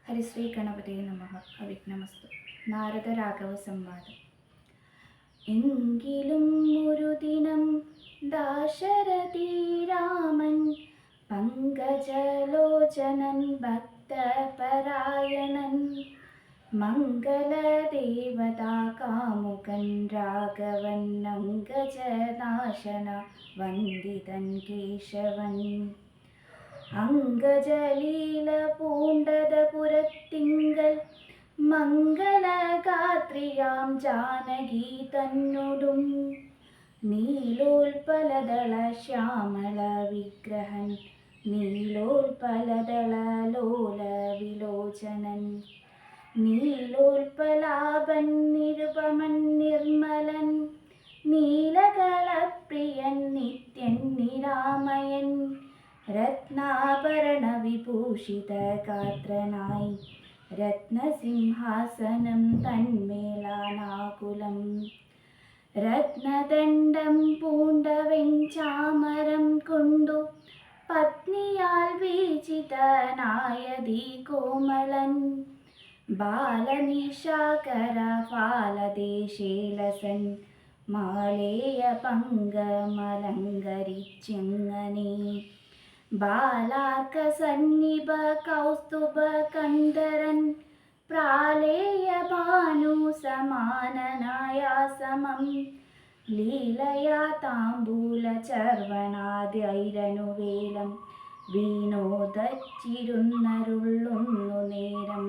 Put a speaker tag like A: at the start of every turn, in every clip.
A: ഹരിശ്രീ ഗണപതേ നമഃ. അവിഘ്നമസ്തു. നാരദരാഘവ സംവാദം. എങ്കിലും ഒരു ദിനം ദാശരഥി രാമൻ പങ്കജലോചനൻ ഭക്തപരായണൻ മംഗളദേവതാ കാമുകൻ രാഘവൻ അങ്കജനാശന വന്ദിതൻ കേശവൻ അങ്കജലീല പൂണ്ടതപുരത്തിങ്കൽ മംഗളഗാത്രിയാം ജാനകി തന്നോടും നീലോൽപലദള ശ്യാമള വിഗ്രഹൻ നീലോൽപലദള ലോല വിലോചനൻ നീലോൽപലാപൻ നിരുപമൻ നിർമ്മലൻ നീലകളപ്രിയൻ നിത്യൻ നിരാമയൻ രത്നാഭരണ വിഭൂഷിത ഗാത്രനായി രത്നസിംഹാസനം തന്മേലാനാകുലം രത്നദണ്ഡം പൂണ്ടവെഞ്ചാമരം കൊണ്ടു പത്നിയാൽ വീചിതനായതി കോമളൻ ബാലനിശാകര ഫാലദേശേലസൻ മാലേയ പങ്കമലങ്കരിച്ചിങ്ങനെ ബാലാർക്ക സന്നിഭ കൗസ്തുഭ കന്ധരൻ പ്രാലേയ ഭാനു സമാനനായാസമം ലീലയാ താംബൂല ചർവണാദ്യൈരനുവേലം വീണോദച്ചിരുന്നരുള്ളുന്നു നേരം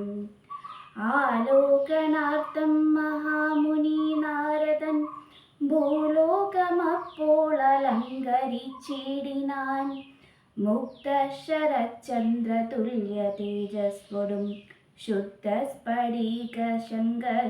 A: ആലോകനാർത്ഥം മഹാമുനി നാരദൻ ഭൂലോകമപ്പോൾ അലങ്കരിച്ചിടിനാൻ മുക്ത ശരചന്ദ്ര തുല്യ തേജസ്വടും ശുദ്ധ സ്ഫടിക ശങ്കശരീരനായി